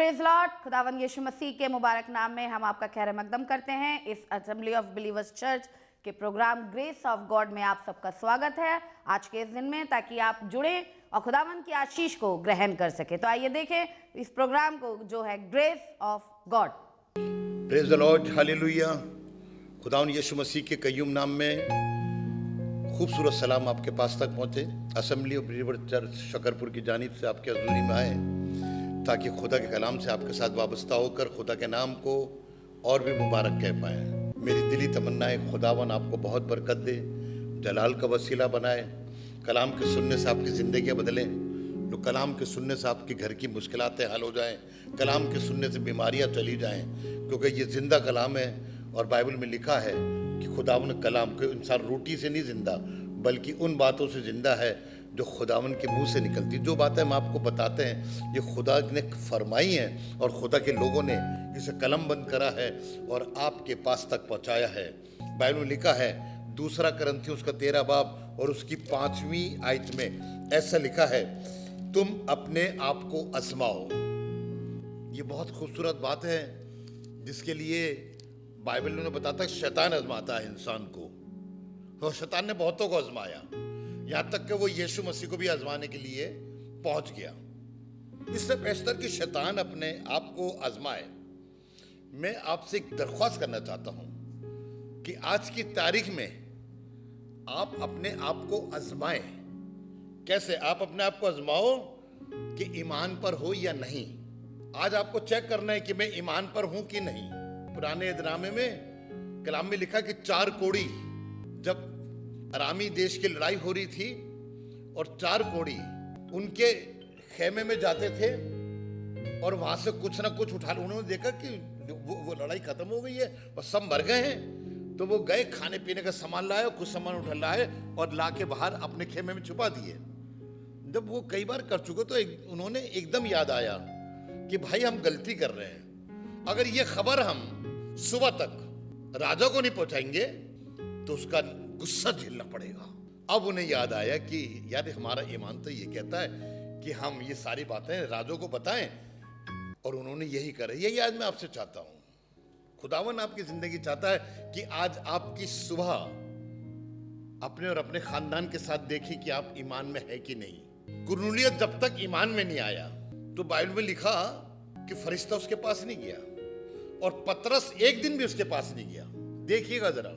Praise Lord. खुदावंद यीशु मसीह के मुबारक नाम में हम आपका खैर मकदम करते हैं। इस असेंबली ऑफ बिलीवर्स चर्च के प्रोग्राम ग्रेस ऑफ गॉड में आप सबका स्वागत है आज के इस दिन में, ताकि आप जुड़े और खुदावंद की आशीष को ग्रहण कर सके। तो आइए देखें इस प्रोग्राम को जो है grace of God. Praise the Lord, hallelujah. खुदावंद यीशु मसीह के कय्यूम नाम में खूबसूरत सलाम आपके पास तक पहुँचे। Assembly of believers church Shakarpur की जानिब से आपके हजूरी में आए ताकि खुदा के कलाम से आपके साथ वाबस्ता होकर खुदा के नाम को और भी मुबारक कह पाएँ। मेरी दिली तमन्ना है खुदावन आपको बहुत बरकत दे, जलाल का वसीला बनाए, कलाम के सुनने से आपकी ज़िंदगियाँ बदलें, जो कलाम के सुनने से आपके घर की मुश्किलातें हल हो जाएं, कलाम के सुनने से बीमारियाँ चली जाएं, क्योंकि ये ज़िंदा कलाम है। और बाइबल में लिखा है कि खुदावन कलाम के इंसान रोटी से नहीं ज़िंदा बल्कि उन बातों से ज़िंदा है जो खुदावन के मुंह से निकलती। जो बातें हम आपको बताते हैं ये खुदा ने फरमाई हैं और खुदा के लोगों ने इसे कलम बंद करा है और आपके पास तक पहुंचाया है। बाइबल में लिखा है 2 कुरिन्थियों उसका 13 बाब और उसकी 5वीं आयत में ऐसा लिखा है, तुम अपने आप को आजमाओ। ये बहुत खूबसूरत बात है जिसके लिए बाइबल में बताता है शैतान आजमाता है इंसान को, और शैतान ने बहुतों को आजमाया, यहाँ तक कि वो यीशु मसीह को भी आजमाने के लिए पहुंच गया। इससे बेहतर कि शैतान अपने आप को आजमाए, मैं आपसे एक दरख्वास्त करना चाहता हूं कि आज की तारीख में आप अपने आप को आजमाएं। कैसे? आप अपने आप को आजमाओ कि ईमान पर हो या नहीं। आज आपको चेक करना है कि मैं ईमान पर हूं कि नहीं। पुराने इदनामे में कलाम में लिखा कि 4 कोड़ी, जब अरामी देश की लड़ाई हो रही थी और 4 कोड़ी उनके खेमे में जाते थे और वहां से कुछ ना कुछ उठा, उन्होंने देखा कि वो लड़ाई खत्म हो गई है और सब मर गए हैं, तो वो गए खाने पीने का सामान लाए, कुछ सामान उठा लाए और ला के बाहर अपने खेमे में छुपा दिए। जब वो कई बार कर चुके तो उन्होंने एकदम याद आया कि भाई हम गलती कर रहे हैं, अगर ये खबर हम सुबह तक राजा को नहीं पहुंचाएंगे तो उसका गुस्सा झेलना पड़ेगा। अब उन्हें याद आया कि यार हमारा ईमान तो ये कहता है कि हम ये सारी बातें राजों को बताएं, और उन्होंने यही करा। यही आज मैं आपसे चाहता हूं। खुदावन आपकी जिंदगी चाहता है कि आज आपकी सुबह अपने और अपने खानदान के साथ देखिए कि आप ईमान में है कि नहीं। कुरनेलियस जब तक ईमान में नहीं आया तो बाइबल में लिखा कि फरिश्ता उसके पास नहीं गया और पतरस एक दिन भी उसके पास नहीं गया। देखिएगा जरा,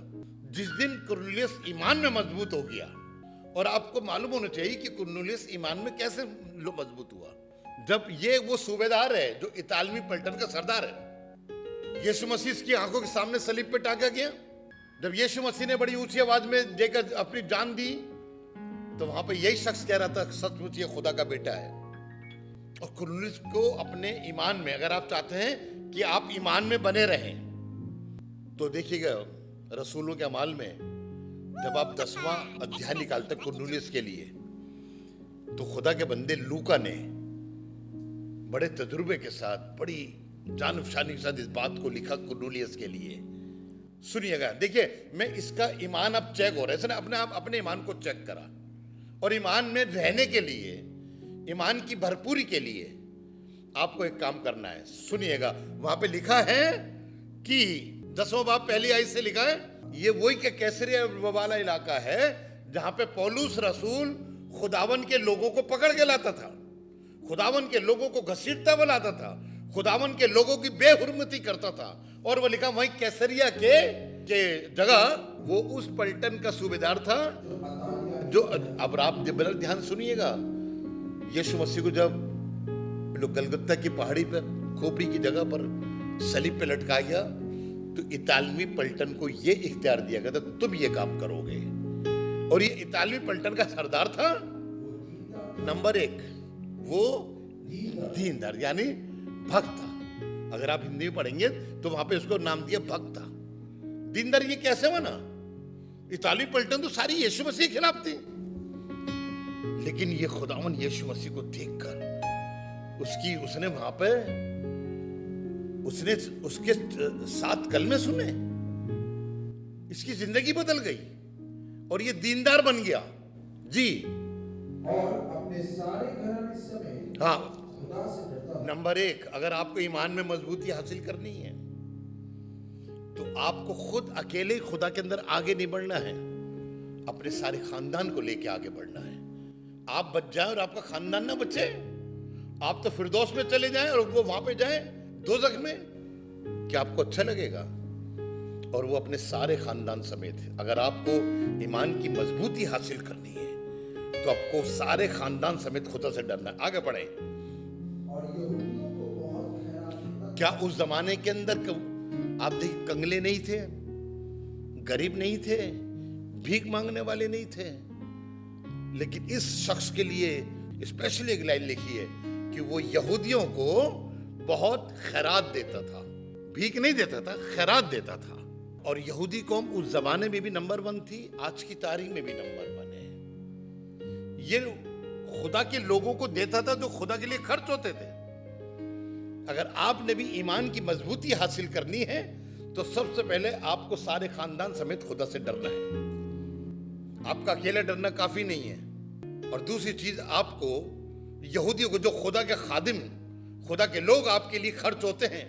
जिस दिन कुरनेलियस ईमान में मजबूत हो गया, और आपको मालूम होना चाहिए कि कुरनेलियस ईमान में कैसे मजबूत हुआ। जब ये वो सूबेदार है जो इतालवी पलटन का सरदार है, यीशु मसीह की आंखों के सामने सलीब पे टांगा गया। जब यीशु मसीह ने बड़ी ऊंची आवाज में देकर अपनी जान दी तो वहां पे यही शख्स कह रहा था सचमुच ये खुदा का बेटा है। और कुरनेलियस को अपने ईमान में, अगर आप चाहते हैं कि आप ईमान में बने रहें तो देखिएगा रसूलों के अमाल में जब आप 10वां अध्याय निकालते कुरनेलियस के लिए, तो खुदा के बंदे लूका ने बड़े तजुर्बे के साथ, बड़ी जानफशानी के साथ इस बात को लिखा कुरनेलियस के लिए। सुनिएगा, देखिए मैं इसका ईमान अब चेक हो रहा है, इसने अपने आप अपने ईमान को चेक करा, और ईमान में रहने के लिए, ईमान की भरपूरी के लिए आपको एक काम करना है। सुनिएगा, वहां पे लिखा है कि 10वां बाब पहली आयत से लिखा है, ये वही के कैसरिया वाला इलाका है जहां पे पौलुस रसूल खुदावन के लोगों को पकड़ के लाता था, खुदावन के लोगों को घसीटता बनाता था, खुदावन के लोगों की बेहुरमती करता था। और वो लिखा वही कैसरिया के जगह वो उस पलटन का सूबेदार था जो, अब आप ध्यान सुनिएगा, यीशु मसीह को जब गलगुत्ता की पहाड़ी पर खोपड़ी की जगह पर सलीब पे लटका गया तो इतालवी पलटन को ये इख्तियार दिया गया था, तुम ये काम करोगे। और ये इतालवी पलटन का सरदार था नंबर 1, वो दीनदार यानी भक्त था। अगर आप हिंदी में पढ़ेंगे तो वहां पे उसको नाम दिया भक्त था। दीनदार ये कैसे बना? इतालवी पलटन तो सारी यीशु मसीह के खिलाफ थी, लेकिन ये खुदावन यीशु मसीह को देखकर उसने वहां पे उसने उसके 7 कलमे सुने, इसकी जिंदगी बदल गई और ये दीनदार बन गया जी। और अपने सारे घराने समेत हाँ, खुदा से डरता था। नंबर एक, अगर आपको ईमान में मजबूती हासिल करनी है तो आपको खुद अकेले खुदा के अंदर आगे नहीं बढ़ना है, अपने सारे खानदान को लेके आगे बढ़ना है। आप बच जाए और आपका खानदान ना बचे, आप तो फिरदौस में चले जाएं और वो वहां पे जाएं दोज़ख में, क्या आपको अच्छा लगेगा? और वो अपने सारे खानदान समेत। अगर आपको ईमान की मजबूती हासिल करनी है तो आपको सारे खानदान समेत खुदा से डरना है। आगे बढ़े। और यहूदियों को बहुत खैरात देता था। क्या उस जमाने के अंदर आप देखिए, कंगले नहीं थे, गरीब नहीं थे, भीख मांगने वाले नहीं थे, लेकिन इस शख्स के लिए स्पेशली एक लाइन लिखी है कि वो यहूदियों को बहुत खैरात देता था। भीख नहीं देता था, खैरात देता था। और यहूदी कौम उस जमाने में भी नंबर 1 थी, आज की तारीख में भी नंबर 1 है। ये खुदा के लोगों को देता था जो खुदा के लिए खर्च होते थे। अगर आपने भी ईमान की मजबूती हासिल करनी है तो सबसे पहले आपको सारे खानदान समेत खुदा से डरना है। आपका अकेले डरना काफी नहीं है। और दूसरी चीज, आपको यहूदियों को, जो खुदा के खादिम, खुदा के लोग आपके लिए खर्च होते हैं,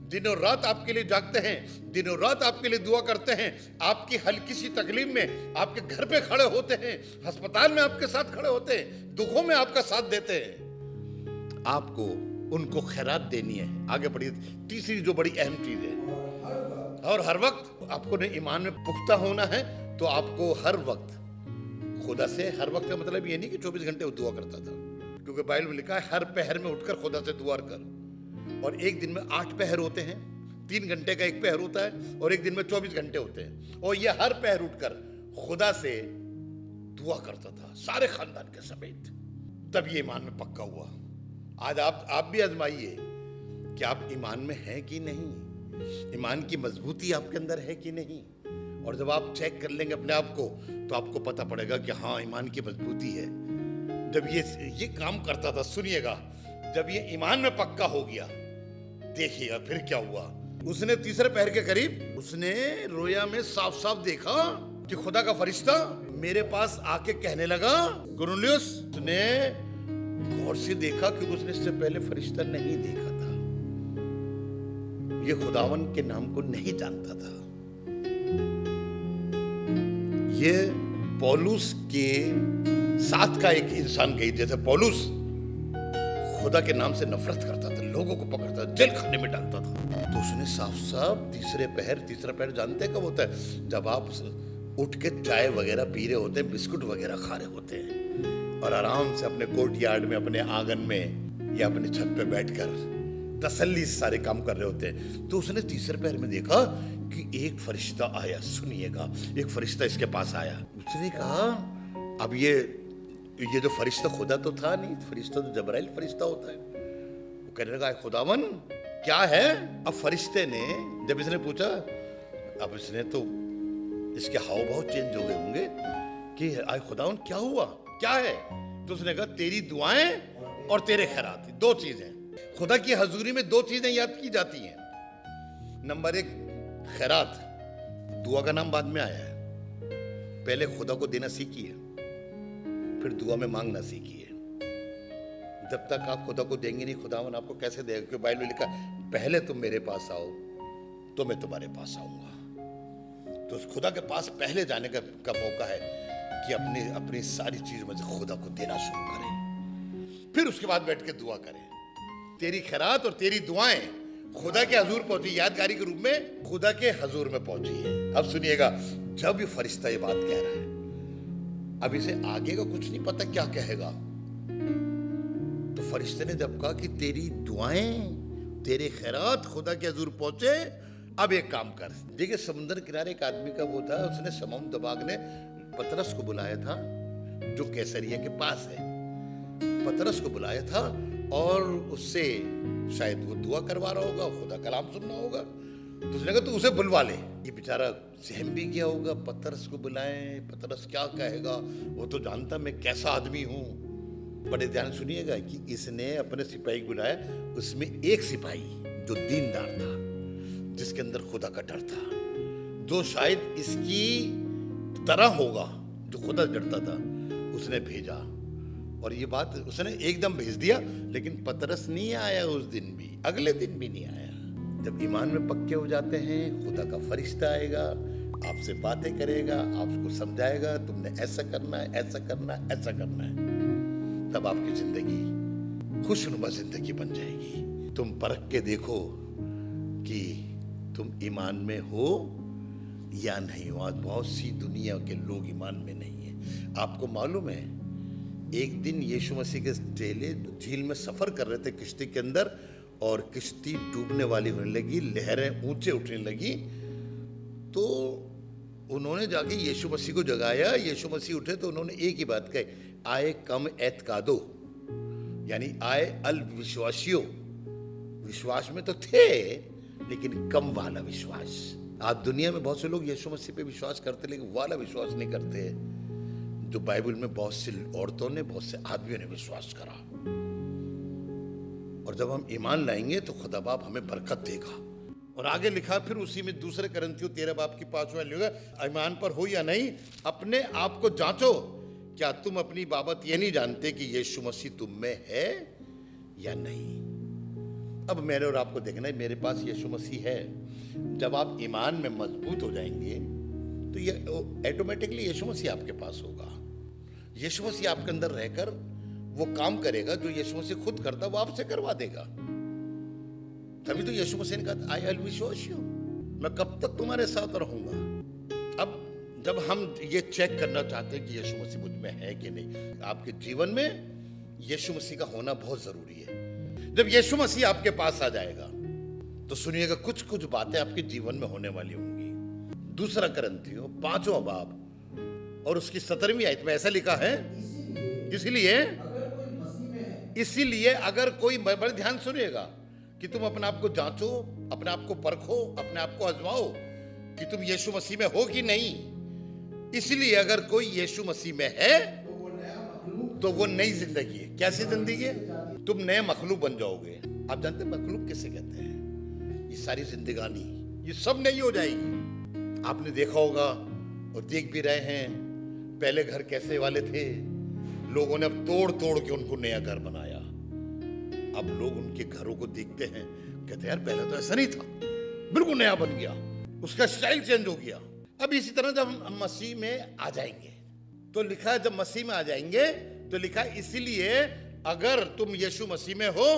दिनों रात आपके लिए जागते हैं, दिनों रात आपके लिए दुआ करते हैं, आपकी हल्की सी तकलीफ में आपके घर पे खड़े होते हैं, अस्पताल में आपके साथ खड़े होते हैं, दुखों में आपका साथ देते हैं, आपको उनको खैरात देनी है। आगे बढ़िए। तीसरी जो बड़ी अहम चीज है, और हर वक्त आपको ने ईमान में पुख्ता होना है तो आपको हर वक्त खुदा से, हर वक्त का मतलब ये नहीं कि 24 घंटे वो दुआ करता था, क्योंकि बाइबल में लिखा है हर पहर में उठकर खुदा से दुआ कर। और एक दिन में 8 पहर होते हैं, 3 घंटे का एक पहर होता है, और एक दिन में 24 घंटे होते हैं। और ये हर पहर उठकर खुदा से दुआ करता था, सारे खानदान के समेत। तब ये ईमान में पक्का हुआ। आज आप भी आजमाइए कि आप ईमान में हैं कि नहीं, ईमान की मजबूती आपके अंदर है कि नहीं। और जब आप चेक कर लेंगे अपने आप को तो आपको पता पड़ेगा कि हाँ, ईमान की मजबूती है। जब ये काम करता था, सुनिएगा, जब ये ईमान में पक्का हो गया, देखिएगा फिर क्या हुआ। उसने तीसरे पहर के करीब उसने रोया में साफ साफ देखा कि खुदा का फरिश्ता मेरे पास आके कहने लगा, कुरनेलियुस। उसने गौर से देखा कि उसने इससे पहले फरिश्ता नहीं देखा था, ये खुदावन के नाम को नहीं जानता था। ये पौलुस के साथ का एक इंसान गई, जैसे पौलुस खुदा के नाम से नफरत करता था, लोगों को पकड़ता था, जेल खाने में डालता था, तो उसने साफ साफ तीसरा पहर जानते हैं कब होता है? जब आप उठ के चाय वगैरह पी रहे होते हैं, बिस्कुट वगैरह खा रहे होते हैं, और आराम से अपने कोर्ट यार्ड में, अपने आंगन में या अपने छत पे बैठकर तसल्ली से सारे काम कर रहे होते हैं। तो उसने तीसरे पहर में देखा कि एक फरिश्ता आया। सुनिएगा, एक फरिश्ता इसके पास आया। उसने कहा, अब ये जो फरिश्ता खुदा तो था नहीं, फरिश्ता तो जबराइल फरिश्ता होता है। वो कहने लगा, खुदावन क्या है? अब फरिश्ते ने, जब इसने पूछा, अब इसने तो, इसके हाव भाव चेंज हो गए होंगे कि आए खुदावन क्या हुआ, क्या है? तो उसने कहा, तेरी दुआएं और तेरे खैरात, 2 चीजें। खुदा की हजूरी में 2 चीजें याद की जाती हैं। नंबर 1 खैरात, दुआ का नाम बाद में आया है, पहले खुदा को देना सीखिए, फिर दुआ में मांगना सीखिए। जब तक आप खुदा को देंगे नहीं, खुदावन आपको कैसे देगा? क्योंकि बाइबल में लिखा, पहले तुम मेरे पास आओ तो मैं तुम्हारे पास आऊंगा। तो उस खुदा के पास पहले जाने का मौका है कि अपनी सारी चीजों में से खुदा को देना शुरू करें, फिर उसके बाद बैठ के दुआ करें। तेरी खैरात और तेरी दुआएं खुदा के हजूर पहुंची, यादगारी के रूप में खुदा के हजूर में पहुंची है। अब सुनिएगा, जब ये फरिश्ता ये बात कह रहा है, अब इसे आगे का कुछ नहीं पता क्या कहेगा, तो फरिश्ते ने जब कहा कि तेरी दुआएं, तेरे खैरात खुदा के हजूर पहुंचे, अब एक काम कर। देखिए, समुद्र किनारे एक आदमी का वो था, उसने शमौन दबाग ने पतरस को बुलाया था, जो कैसरिया के पास है। पतरस को बुलाया था और उससे शायद वो दुआ करवा रहा होगा, खुदा कलाम सुनना होगा। तो उसने कहा, तो उसे बुलवा ले। ये बेचारा सहम भी गया होगा, पतरस को बुलाएं, पतरस क्या कहेगा, वो तो जानता मैं कैसा आदमी हूं। बड़े ध्यान सुनिएगा कि इसने अपने सिपाही को बुलाया, उसमें एक सिपाही जो दीनदार था, जिसके अंदर खुदा का डर था, जो शायद इसकी तरह होगा, जो खुदा डरता था, उसने भेजा। और ये बात उसने एकदम भेज दिया, लेकिन पतरस नहीं आया उस दिन भी, अगले दिन भी नहीं आया। जब ईमान में पक्के हो जाते हैं, खुदा का फरिश्ता आएगा, आपसे बातें करेगा, आपको समझाएगा तुमने ऐसा करना है, ऐसा करना है, ऐसा करना है, तब आपकी जिंदगी खुशनुमा जिंदगी बन जाएगी। तुम परख के देखो कि तुम ईमान में हो या नहीं हो। आज बहुत सी दुनिया के लोग ईमान में नहीं है। आपको मालूम है, एक दिन यीशु मसीह के चेले झील में सफर कर रहे थे किश्ती के अंदर, और किश्ती डूबने वाली होने लगी, लहरें ऊंचे उठने लगी, तो उन्होंने जाके यीशु मसीह को जगाया। यीशु मसीह उठे तो उन्होंने एक ही बात कही, आए कम एतकादो, यानी आए अल विश्वासियों। विश्वास में तो थे, लेकिन कम वाला विश्वास। आज दुनिया में बहुत से लोग यीशु मसीह पे विश्वास करते, लेकिन वाला विश्वास नहीं करते जो बाइबल में बहुत सी औरतों ने, बहुत से आदमियों ने विश्वास करा। और जब हम ईमान लाएंगे तो खुदा बाप हमें बरकत देगा। और आगे लिखा फिर उसी में, दूसरे करंथियों 13 बाब की 5वां लिखा, ईमान पर हो या नहीं, अपने आप को जांचो, क्या तुम अपनी बाबत ये नहीं जानते कि यीशु मसीह तुम में है या नहीं। अब मैंने और आपको देखना है, मेरे पास यीशु मसीह है। जब आप ईमान में मजबूत हो जाएंगे तो ये ऑटोमेटिकली यीशु मसीह आपके पास होगा। यीशु मसीह आपके अंदर रहकर वो काम करेगा जो यीशु मसीह खुद करता, वो आपसे करवा देगा। तभी तो यीशु मसीह ने कहा, आई विल विश्वास यू, मैं कब तक तुम्हारे साथ रहूंगा। अब जब हम ये चेक करना चाहते हैं कि यीशु मसीह मुझ में है कि नहीं, आपके जीवन में यीशु मसीह का होना बहुत जरूरी है। जब यीशु मसीह आपके पास आ जाएगा तो सुनिएगा, कुछ कुछ बातें आपके जीवन में होने वाली होंगी। दूसरा करंथियों 5वां बाब और उसकी 17वीं आयत में ऐसा लिखा है, इसीलिए अगर कोई, बड़े ध्यान सुनिएगा, कि तुम अपने आप को जांचो, अपने आप को परखो, अपने आप को आजमाओ कि तुम यीशु मसीह में हो कि नहीं। इसलिए अगर कोई यीशु मसीह में है तो वो नई जिंदगी है। कैसी जिंदगी है? तुम नए मखलूक बन जाओगे। आप जानते हैं मखलूक किसे कहते हैं? ये सारी जिंदगानी, ये सब नई हो जाएगी। आपने देखा होगा और देख भी रहे हैं, पहले घर कैसे वाले थे, लोगों ने अब तोड़ तोड़ के उनको नया घर बनाया। अब लोग उनके घरों को देखते हैं, कहते हैं यार पहले तो ऐसा नहीं था, बिल्कुल नया बन गया, उसका स्टाइल चेंज हो गया। अब इसी तरह जब हम मसीह में आ जाएंगे तो लिखा है, जब मसीह में आ जाएंगे तो लिखा है, इसीलिए अगर तुम यीशु मसीह में हो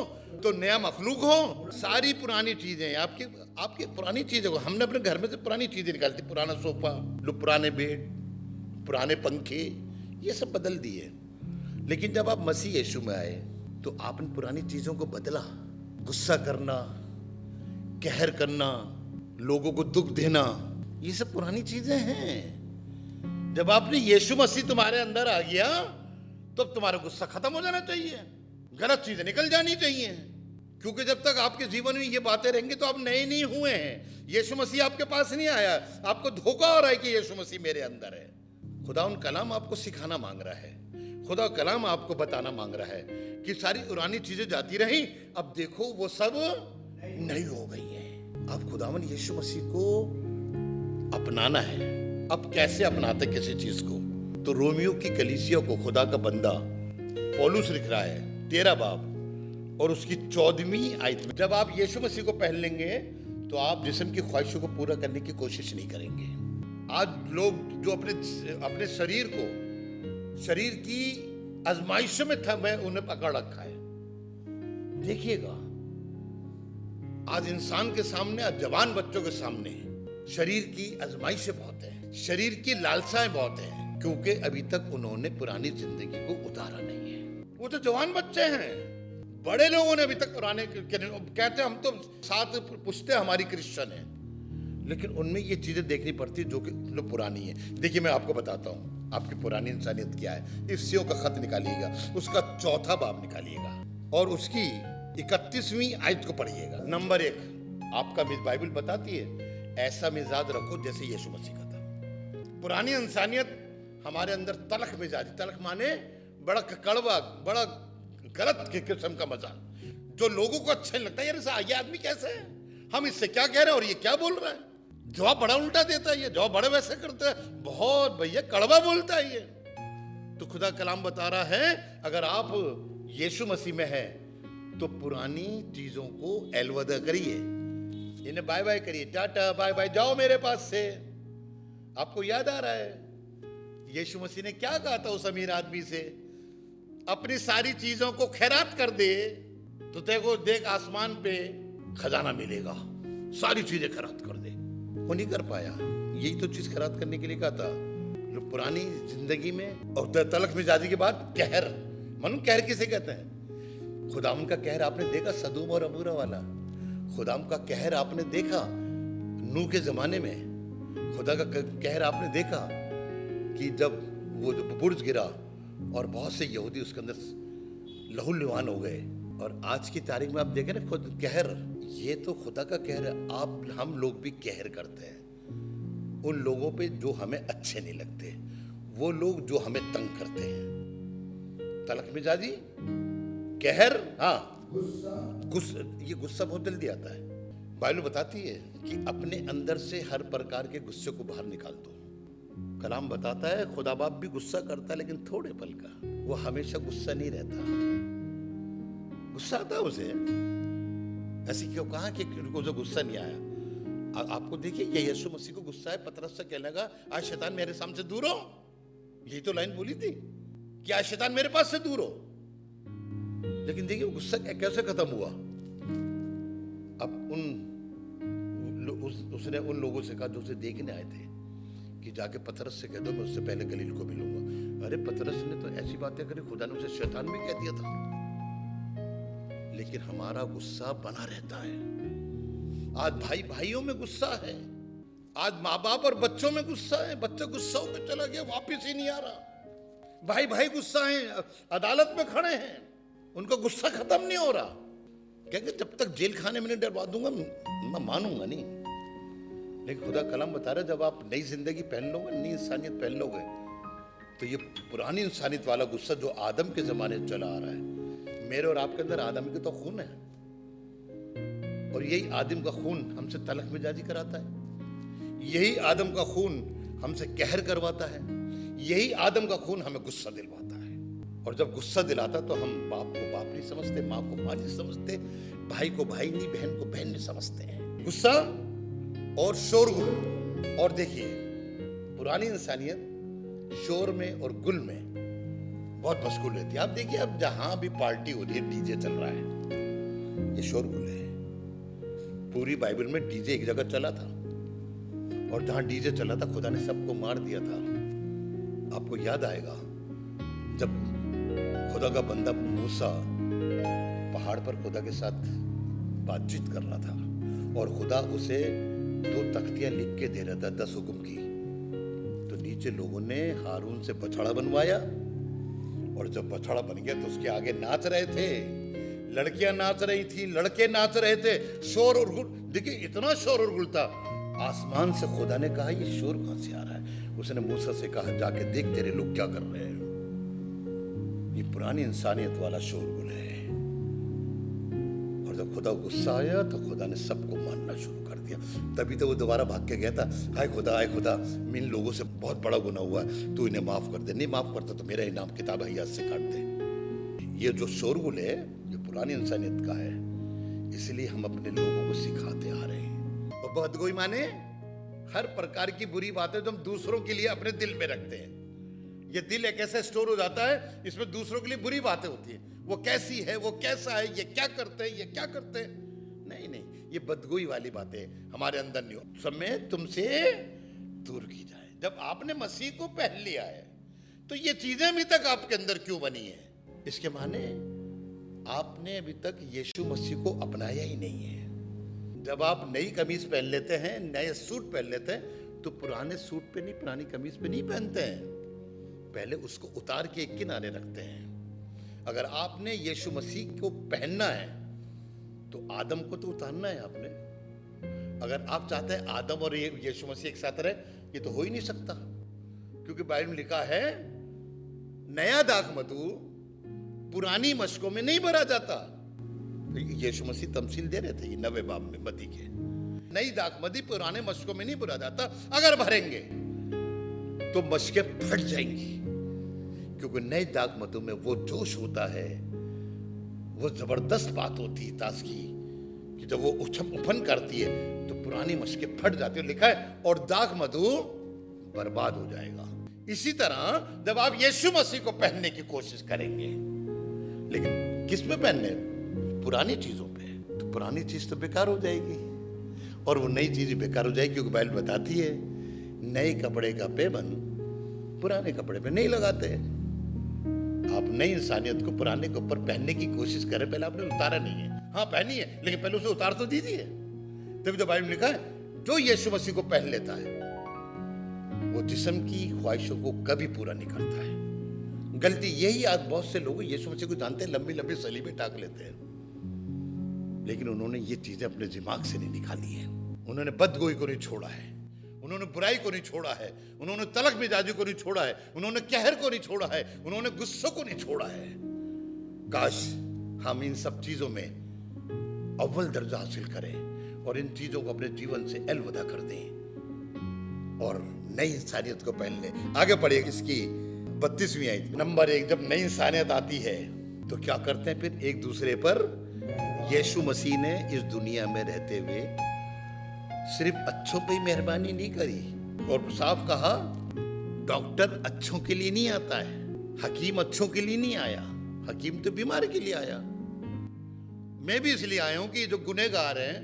तो नया मखलूक हो। सारी पुरानी चीजें आपकी पुरानी चीजें, हमने अपने घर में से पुरानी चीजें निकाली थी, पुराना सोफा, पुराने बेड, पुराने पंखे, ये सब बदल दिए। लेकिन जब आप मसीह यीशु में आए तो आपने पुरानी चीजों को बदला। गुस्सा करना, कहर करना, लोगों को दुख देना, ये सब पुरानी चीजें हैं। जब आपने यीशु मसीह तुम्हारे अंदर आ गया तो तुम्हारा गुस्सा खत्म हो जाना चाहिए, गलत चीजें निकल जानी चाहिए। क्योंकि जब तक आपके जीवन में ये बातें रहेंगी तो आप नए नहीं हुए हैं। यीशु मसीह आपके पास नहीं आया, आपको धोखा हो रहा है कि यीशु मसीह मेरे अंदर है। खुदा उन कलाम आपको सिखाना मांग रहा है, खुदा कलाम आपको बताना मांग रहा है कि सारी पुरानी चीजें जाती रही, अब देखो वो सब नई हो गई है। अब खुदावन यीशु मसीह को अपनाना है। अब कैसे अपनाते किसी चीज को? तो रोमियो की कलीसिया को खुदा का बंदा पौलुस लिख रहा है 13 बाब और उसकी 14वीं आयत में, जब आप यीशु मसीह को पहन लेंगे तो आप जिस्म की ख्वाहिशों को पूरा करने की कोशिश नहीं करेंगे। आज लोग जो अपने शरीर की आजमाइशों में मैं उन्हें पकड़ रखा है। देखिएगा आज इंसान के सामने, आज जवान बच्चों के सामने शरीर की आजमाइशें बहुत है, शरीर की लालसाएं बहुत है, क्योंकि अभी तक उन्होंने पुरानी जिंदगी को उतारा नहीं है। वो तो जवान बच्चे हैं, बड़े लोगों ने अभी तक पुराने कहते हैं, हम तो 7 पुश्ते हमारी क्रिश्चियन है, लेकिन उनमें ये चीजें देखनी पड़ती जो कि पुरानी है। देखिए मैं आपको बताता हूँ आपकी पुरानी इंसानियत क्या है। इफ्सियों का खत निकालिएगा, उसका 4था बाब निकालिएगा और उसकी 31वीं आयत को पढ़िएगा। नंबर 1, आपका बाइबल बताती है ऐसा मिजाज रखो जैसे यीशु मसीह का था। पुरानी इंसानियत हमारे अंदर तलख मिजाज, तलख माने बड़ा कड़वा, बड़ा गलत किस्म का मजाक, जो लोगों को अच्छा नहीं लगता। यार ये आदमी कैसे है, हम इससे क्या कह रहे हैं और ये क्या बोल रहा है, जवाब बड़ा उल्टा देता है, ये जवाब बड़े वैसे करता है, बहुत भैया कड़वा बोलता है ये। तो खुदा कलाम बता रहा है अगर आप यीशु मसीह में हैं तो पुरानी चीजों को अलविदा करिए, इन्हें बाय बाय करिए, टाटा बाय बाय, जाओ मेरे पास से। आपको याद आ रहा है यीशु मसीह ने क्या कहा था उस अमीर आदमी से? अपनी सारी चीजों को खैरात कर दे तो देखो देख आसमान पे खजाना मिलेगा, सारी चीजें खैरात कर दे। वो नहीं कर पाया। यही तो चीज खैरात करने के लिए कहा था। जो पुरानी जिंदगी में और तलख मिजाजी के बाद कहर, मालूम कहर किसे कहते हैं? खुदाम का कहर आपने देखा सदूम और अमूरा वाला? खुदाम का कहर आपने देखा नूह के जमाने में? खुदा का कहर आपने देखा कि जब वो बुर्ज गिरा और बहुत से यहूदी उसके अंदर लहूलुहान हो गए? और आज की तारीख में आप देखें ना खुद कहर, ये तो खुदा का कहर है। आप हम लोग भी कहर करते हैं उन लोगों पे जो हमें अच्छे नहीं लगते, वो लोग जो हमें तंग करते हैं। तलख मिजाजी, कहर, हाँ गुस्सा। ये गुस्सा बहुत जल्दी आता है। बाइबल बताती है कि अपने अंदर से हर प्रकार के गुस्से को बाहर निकाल दो। कलाम बताता है खुदा बाप भी गुस्सा करता है लेकिन थोड़े पल का, वो हमेशा गुस्सा नहीं रहता। गुस्सा आता है उसे, ऐसी क्यों कहा कि उनको जो गुस्सा नहीं आया? आपको देखिए ये यीशु मसीह को गुस्सा है, पतरस से कहने लगा आज शैतान मेरे सामने से दूर हो। यही तो लाइन बोली थी कि आज शैतान मेरे पास से दूर हो। लेकिन देखिए वो गुस्सा कैसे खत्म हुआ? अब उसने उन लोगों से कहा जो उसे देखने आए थे कि जाके पतरस से कह दो मैं उससे पहले गलील को मिलूंगा। अरे पतरस ने तो ऐसी बातें करी, खुदा ने उसे शैतान में कह दिया था। लेकिन हमारा गुस्सा बना रहता है। आज भाई भाइयों में गुस्सा है, आज माँ बाप और बच्चों में गुस्सा है। बच्चे गुस्सा होकर चला गया, वापिस ही नहीं आ रहा। भाई भाई गुस्सा है, अदालत में खड़े हैं, उनका गुस्सा खत्म नहीं हो रहा। कहेंगे जब तक जेल खाने में नहीं डरवा दूंगा मैं मानूंगा नहीं। लेकिन खुदा कलाम बता रहा है जब आप नई जिंदगी पहन लोगे, नई इंसानियत पहन लोगे, तो ये पुरानी इंसानियत वाला गुस्सा जो आदम के जमाने से चला आ रहा है, मेरे और आपके अंदर आदम के तो खून है, और यही आदम का खून हमसे तलख मिजाजी कराता है। यही आदम का खून हमसे कहर करवाता है। यही आदम का खून हमें गुस्सा दिलवाता है। और जब गुस्सा दिलाता तो हम बाप को बाप नहीं समझते, माँ को माँ नहीं समझते, भाई को भाई नहीं, बहन को बहन नहीं समझते हैं। गुस्सा और शोरगुल। और देखिए पुरानी इंसानियत शोर में और गुल में बहुत मशगूल रहती है। आप देखिए अब जहां भी पार्टी हो रही है डीजे चल रहा है, ये शोरगुल है। पूरी बाइबल में डीजे एक जगह चला था, और जहां डीजे चला था खुदा ने सबको मार दिया था। आपको याद आएगा जब खुदा का बंदा मूसा पहाड़ पर खुदा के साथ बातचीत कर रहा था, और खुदा उसे 2 तख्तियां लिख के दे रहा था 10 हुक्म की। तो नीचे लोगों ने हारून से बछड़ा बनवाया, और जब बछड़ा बन गया तो उसके आगे नाच रहे थे, लड़कियां नाच रही थी, लड़के नाच रहे थे, शोर और गुल। देखिए इतना शोर और गुल था। आसमान से खुदा ने कहा ये शोर कहां से आ रहा है? उसने मूसा से कहा जाके देख तेरे लोग क्या कर रहे हैं। ये पुरानी इंसानियत वाला शोरगुल है। और जब खुदा गुस्सा आया तो खुदा ने सबको मारना शुरू कर दिया। तभी तो वो दोबारा भाग के गया था, हाय खुदा इन लोगों से बहुत बड़ा गुनाह हुआ, तू इन्हें माफ कर दे। नहीं माफ करता तो मेरा इनाम किताब हयात से काट दे। ये जो शोरगुल है ये पुरानी इंसानियत का है, इसलिए हम अपने लोगों को सिखाते आ रहे हैं। और बदगोई माने हर प्रकार की बुरी बातें जो हम दूसरों के लिए अपने दिल में रखते हैं। ये दिल एक ऐसा स्टोर हो जाता है, इसमें दूसरों के लिए बुरी बातें होती हैं। वो कैसी है, वो कैसा है, ये क्या करते हैं, ये क्या करते हैं। नहीं, ये बदगोई वाली बातें हमारे अंदर नहीं हो। समय तुमसे दूर की जाए। जब आपने मसीह को पहन लिया है तो ये चीजें अभी तक आपके अंदर क्यों बनी है? इसके माने आपने अभी तक यीशु मसीह को अपनाया ही नहीं है। जब आप नई कमीज पहन लेते हैं, नए सूट पहन लेते हैं, तो पुराने सूट पे नहीं, पुरानी कमीज पे नहीं पहनते हैं। पहले उसको उतार के एक किनारे रखते हैं। अगर आपने यीशु मसीह को पहनना है तो आदम को तो उतारना है आपने। अगर आप चाहते हैं आदम और यीशु मसीह एक साथ रहे, ये तो हो ही नहीं सकता, क्योंकि बाइबल में लिखा है नया दाखमधु पुरानी मशकों में नहीं भरा जाता। यीशु मसीह तमसील दे रहे थे ये 90 बाब में मती के, नई दाखमधु पुराने मशकों में नहीं भरा जाता। अगर भरेंगे तो मशकें फट जाएंगी, क्योंकि नए दाग मधु में वो जोश होता है, वो जबरदस्त बात होती है ताश की कि जब वो उफन करती है तो पुरानी मशकें फट जाती है, लिखा है, और दाग मधु बर्बाद हो जाएगा। इसी तरह जब आप यीशु मसीह को पहनने की कोशिश करेंगे, लेकिन किस पे पहनने? पुरानी चीजों पे, तो पुरानी चीज तो बेकार हो जाएगी और वो नई चीज बेकार हो जाएगी, क्योंकि बाइबल बताती है नए कपड़े का पेबंद पुराने कपड़े पे नहीं लगाते। आप नई इंसानियत को पुराने के ऊपर पहनने की कोशिश करें, पहले आपने उतारा नहीं है। हाँ पहनी है, लेकिन पहले उसे उतार तो दीजिए। तभी तो बाइबल में लिखा है जो यीशु मसीह को पहन लेता है वो जिस्म की ख्वाहिशों को कभी पूरा नहीं करता है। गलती यही आज बहुत से लोग यीशु मसीह को जानते हैं, लंबी लंबी सलीबें टाक लेते हैं, लेकिन उन्होंने ये चीजें अपने दिमाग से नहीं निकाली है। उन्होंने बदगोई को नहीं छोड़ा है, उन्होंने बुराई को नहीं छोड़ा है, उन्होंने तलख मिजाजी को नहीं छोड़ा है, उन्होंने कहर को नहीं छोड़ा है, उन्होंने गुस्सों को नहीं छोड़ा है। काश हम इन सब चीजों में अव्वल दर्जा हासिल करें और इन चीजों को अपने जीवन से अलविदा कर दें और नई इंसानियत को पहन लें। आगे बढ़िए, इसकी 32वीं आयत नंबर 1। जब नई इंसानियत आती है तो क्या करते हैं फिर? एक दूसरे पर। यीशु मसीह ने इस दुनिया में रहते हुए सिर्फ अच्छों पे ही मेहरबानी नहीं करी, और साफ कहा डॉक्टर अच्छों के लिए नहीं आता है, हकीम अच्छों के लिए नहीं आया, हकीम तो बीमार के लिए आया। मैं भी इसलिए आया हूं कि जो गुनहगार हैं,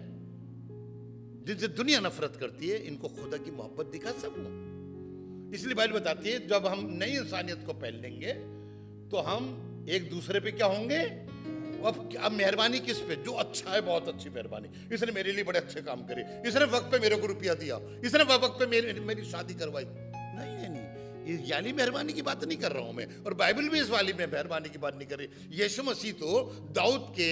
जिनसे दुनिया नफरत करती है, इनको खुदा की मोहब्बत दिखा सकूं। इसलिए बाइबल बताती है जब हम नई इंसानियत को पहन लेंगे तो हम एक दूसरे पे क्या होंगे? अब मेहरबानी किस पे? जो अच्छा है, बहुत अच्छी मेहरबानी, इसने मेरे लिए बड़े अच्छे काम करे, इसने वक्त पे मेरे को रुपया दिया, इसने वक्त पे मेरी शादी करवाई। नहीं, ये वाली मेहरबानी की बात नहीं कर रहा हूं मैं, और बाइबल भी इस वाली में मेहरबानी की बात नहीं कर रही। यीशु मसीह तो दाऊद के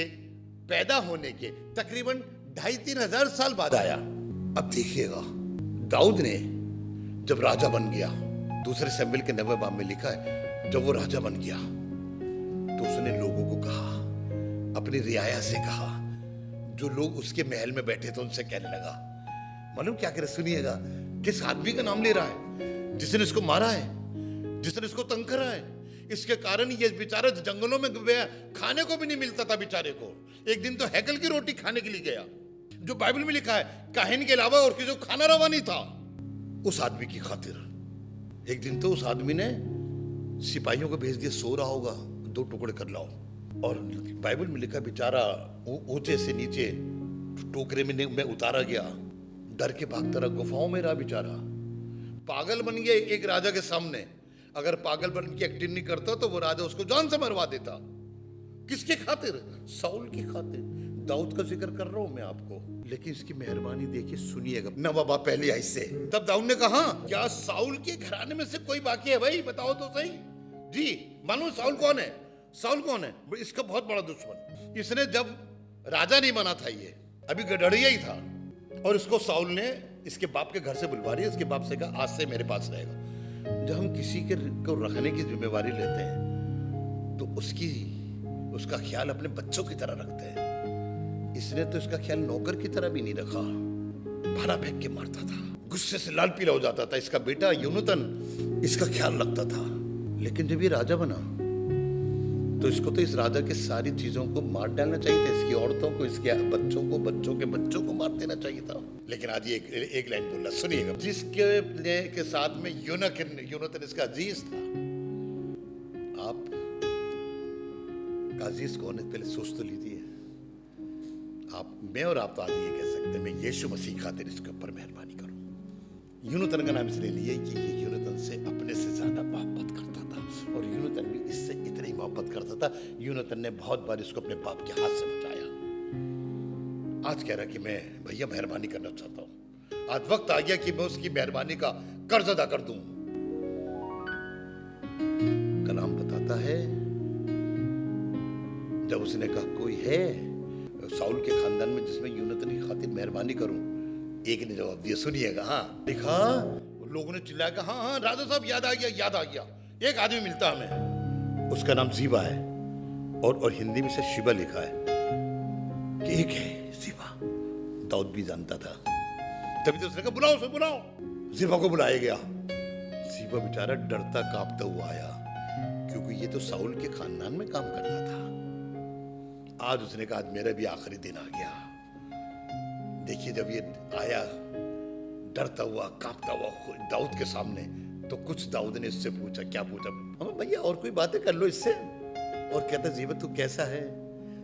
पैदा होने के तकरीबन 2,500-3 हजार साल बाद आया। अब देखिएगा, दाऊद ने जब राजा बन गया, दूसरे शमूएल के 9वें बाब में लिखा है, जब वो राजा बन गया तो उसने लोगों को कहा, अपनी रियाया से कहा, जो लोग उसके महल में बैठे थे उनसे कहने लगा, मालूम क्या करे? सुनिएगा, किस आदमी का नाम ले रहा है जिसने इसको मारा है, जिसने इसको तंग करा है। इसके कारण ये बेचारा जंगलों में गया, खाने को भी नहीं मिलता था बेचारे को। एक दिन तो हैकल की रोटी खाने के लिए गया, जो बाइबल में लिखा है काहिन के अलावा और किसी को खाना रवा नहीं था। उस आदमी की खातिर एक दिन तो उस आदमी ने सिपाहियों को भेज दिया, सो रहा होगा, 2 टुकड़े कर लाओ। और बाइबल में लिखा बेचारा ऊंचे से नीचे टोकरे में उतारा गया, डर के भागता रहा, गुफाओं में रहा बेचारा, पागल बन गया एक राजा के सामने। अगर पागल बन की एक्टिंग नहीं करता तो वो राजा उसको जान से मरवा देता। किसके खातिर? साउल की खातिर। दाऊद का जिक्र कर रहा हूं मैं आपको, लेकिन इसकी मेहरबानी देखिए, सुनिएगा। 9वां बाब पहली आयत से। तब दाऊद ने कहा, क्या साउल के घराने में से कोई बाकी है? भाई बताओ तो सही। जी मालूम साउल कौन है? साउल कौन है? इसका बहुत बड़ा दुश्मन। इसने जब राजा नहीं बना था, ये अभी गडरिया ही था, और इसको साउल ने इसके बाप के घर से बुलवा रही है। इसके बाप से कहा, आज से मेरे पास रहेगा। जब हम किसी को रखने की जिम्मेवारी लेते हैं तो उसका ख्याल अपने बच्चों की तरह रखते हैं। इसने तो इसका ख्याल नौकर की तरह भी नहीं रखा, भाला फेंक के मारता था, गुस्से से लाल पीला हो जाता था। इसका बेटा यूनतन इसका ख्याल रखता था। लेकिन जब ये राजा बना तो इसको तो इस राजा के सारी चीजों को मार डालना चाहिए था, इसकी औरतों को, इसके बच्चों को, बच्चों के बच्चों को मार देना चाहिए था। लेकिन आज ये एक लाइन बोला, सुनिएगा। जिसके साथ में यूनतन इसका अजीज था। आप अजीज कौन है? पहले सोच तो लीजिए। मैं और आप तो आज ये कह सकते हैं, मैं यीशु मसीह खातिर इसके ऊपर मेहरबानी करूं। यूनतन का नाम इसलिए लिया कि ये यूनतन से अपने से ज्यादा मोहब्बत करता था, और यूनतन भी इससे इतनी मोहब्बत करता था। यूनतन ने बहुत बार इसको अपने बाप के हाथ से बचाया। आज कह रहा कि मैं भैया मेहरबानी करना चाहता हूं। आज वक्त आ गया कि मैं उसकी मेहरबानी का कर्ज अदा कर दूं। कलाम बताता है, जब उसने कहा कोई है साउल के खानदान में जिसमें यूनतन की खातिर मेहरबानी करूं, एक ने जवाब दिया, सुनिएगा। हाँ लिखा, लोगों ने चिल्लाया, हाँ राजा साहब याद आ गया, एक आदमी मिलता हमें, उसका नाम जीबा है, और हिंदी में से शिवा लिखा है कि एक है जीबा। दाऊद भी जानता था। तभी तो उसने कहा, बुलाओ। जीबा को बुलाया गया। जीबा बेचारा डरता कांपता हुआ आया, क्योंकि ये तो साउल के खानदान में काम करता था। आज उसने कहा आज मेरा भी आखिरी दिन आ गया। देखिए जब ये आया डरता हुआ कांपता हुआ दाऊद के सामने, तो कुछ दाऊद ने इससे पूछा, क्या पूछा? हम भैया और कोई बातें कर लो इससे। और कहता जीवत तू कैसा है,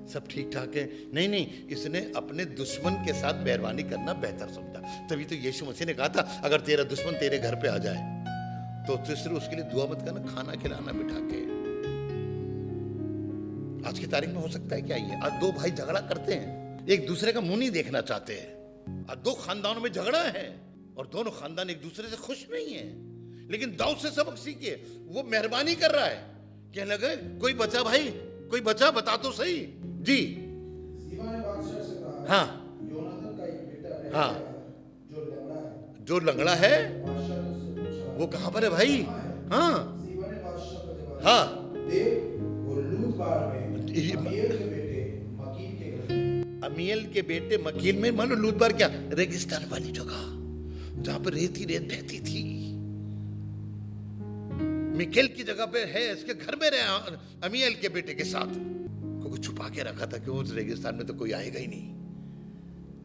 सब ठीक ठाक है? नहीं नहीं, इसने अपने दुश्मन के साथ मेहरबानी करना बेहतर समझा। तभी तो यीशु मसीह ने कहा था अगर तेरा दुश्मन तेरे घर पे आ जाए तो सिर्फ उसके लिए दुआ मत करना, खाना खिलाना बिठा के। आज की तारीख में हो सकता है क्या ये? आज दो भाई झगड़ा करते हैं, एक दूसरे का मुंह नहीं देखना चाहते हैं। आज दो खानदानों में झगड़ा है और दोनों खानदान एक दूसरे से खुश नहीं है। लेकिन दाऊद से सबक सीखिए, वो मेहरबानी कर रहा है। कहने लगे कोई बचा भाई, कोई बचा, बता तो सही जी। सीबा ने बादशाह से कहा, हाँ योनातान का एक बेटा रह हाँ गया है, जो लंगड़ा है। जो लंगड़ा है बादशाह ने उससे पूछा, वो कहां पर है भाई? हाँ सीबा ने बादशाह को जवाब हाँ दिया, देख वो लूदबार में अमीएल के बेटे मकील के घर में। अमीएल के बेटे मकील में, मान लो लूदबार क्या, रेगिस्तान वाली जगह जहां पर रेत ही रेत बहती थी। मिकेल की जगह पे है, इसके घर में रहा अमीएल के बेटे के साथ, क्योंकि छुपा के रखा था कि उस रेगिस्तान में तो कोई आएगा ही नहीं।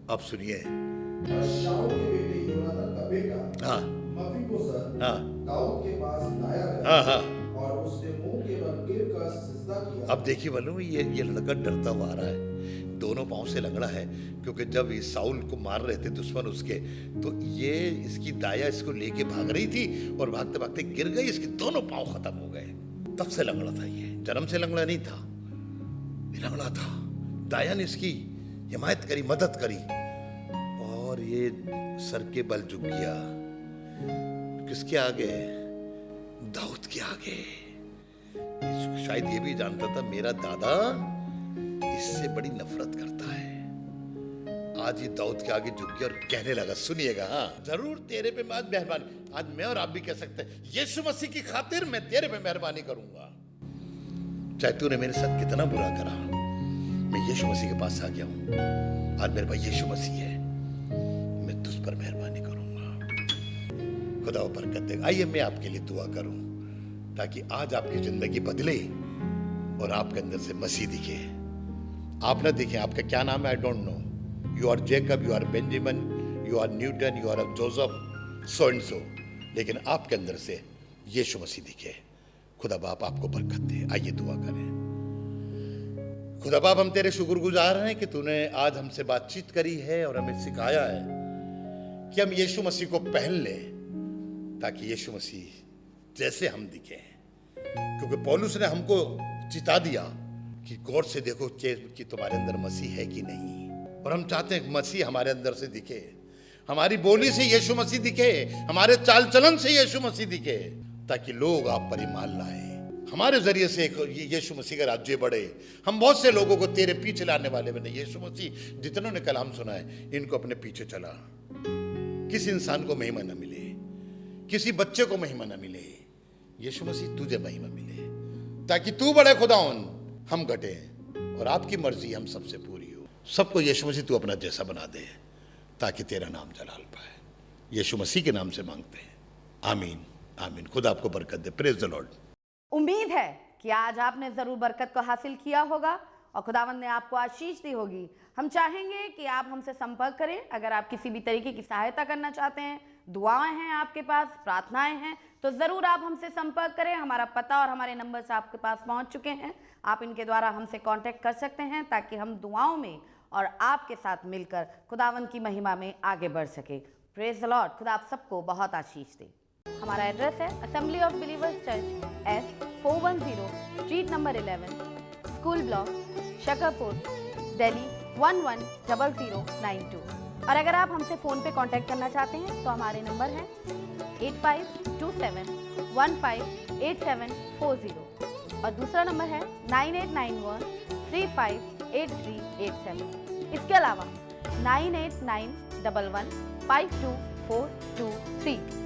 अब सुनिए, और शाऊल के बेटे योनातान का बेटा हाँ मफीबोशेत हाँ दाऊद के पास लाया गया हाँ हाँ। और उसने मुंह के बल गिरकर सिजदा किया। अब देखिए मालूम ये लड़का डरता हुआ आ रहा है, दोनों पांव से लंगड़ा है, क्योंकि जब ये साउल को मार रहे थे दुश्मन उसके, तो ये इसकी दाया इसको लेके भाग रही थी और भागते भागते गिर गई, इसके दोनों पांव खत्म हो गए। तब से लंगड़ा था ये, जन्म से लंगड़ा नहीं था, ये लंगड़ा था। दाया ने इसकी हिमायत करी, मदद करी और ये सर के बल झुक गया। किसके आगे? दाऊद के आगे। शायद ये भी जानता था मेरा दादा इससे बड़ी नफरत करता है। आज ये दाऊद के आगे झुक गया और कहने लगा, सुनिएगा, हाँ जरूर तेरे पे मैं आज मेहरबानी, आज मैं और आप भी कह सकते हैं यीशु मसीह की खातिर मैं तेरे पे मेहरबानी करूंगा। चाहे तूने मेरे साथ कितना बुरा करा, मैं यीशु मसीह के पास आ गया हूं। आज मेरे पास यीशु मसीह है, मैं तुझ पर मेहरबानी करूंगा। खुदा वो बरकत देगा। आइए मैं आपके लिए दुआ करूं ताकि आज आपकी जिंदगी बदले और आपके अंदर से मसीह दिखे। आप ना देखें आपका क्या नाम है, I don't know, you are Jacob, you are Benjamin, you are Newton, you are Joseph, so and so, लेकिन आपके अंदर से यीशु मसीह दिखे। खुदा बाप आपको बरकत दे। आइए दुआ करें। खुदा बाप हम तेरे शुक्रगुजार हैं कि तूने आज हमसे बातचीत करी है और हमें सिखाया है कि हम यीशु मसीह को पहन लें ताकि यीशु मसीह जैसे हम दिखे। क्योंकि पौलुस ने हमको चिता दिया कि गौर से देखो कि तुम्हारे अंदर मसीह है कि नहीं, और हम चाहते हैं मसीह हमारे अंदर से दिखे, हमारी बोली से यीशु मसीह दिखे, हमारे चाल चलन से यीशु मसीह दिखे, ताकि लोग आप पर ईमान लाए, हमारे जरिए से यीशु मसीह का राज्य बढ़े। हम बहुत से लोगों को तेरे पीछे लाने वाले बने। यीशु मसीह जितनों ने कलाम सुना है इनको अपने पीछे चला। किसी इंसान को महिमा न मिले, किसी बच्चे को महिमा न मिले, यीशु मसीह तुझे महिमा मिले, ताकि तू बड़े खुदावन, हम घटे और आपकी मर्जी हम सबसे पूरी हो। सबको यीशु मसीह तू अपना जैसा बना दे ताकि तेरा नाम जलाल पाए। यीशु मसीह के नाम से मांगते हैं, आमीन आमीन। खुदा आपको बरकत दे। Praise the Lord. उम्मीद है कि आज आपने जरूर बरकत को हासिल किया होगा और खुदावंद ने आपको आशीष दी होगी। हम चाहेंगे कि आप हमसे संपर्क करें। अगर आप किसी भी तरीके की सहायता करना चाहते हैं, दुआएं हैं आपके पास, प्रार्थनाएं हैं, तो ज़रूर आप हमसे संपर्क करें। हमारा पता और हमारे नंबर्स आपके पास पहुंच चुके हैं। आप इनके द्वारा हमसे कांटेक्ट कर सकते हैं ताकि हम दुआओं में और आपके साथ मिलकर खुदावंद की महिमा में आगे बढ़ सके। Praise the Lord. खुदा आप सबको बहुत आशीष दे। हमारा एड्रेस है assembly of believers church, S410 street number 11, school block, Shakarpur, Delhi 110092। और अगर आप हमसे फ़ोन पे कांटेक्ट करना चाहते हैं तो हमारे नंबर हैं 8527158740 और दूसरा नंबर है 9891358387। इसके अलावा 9891152423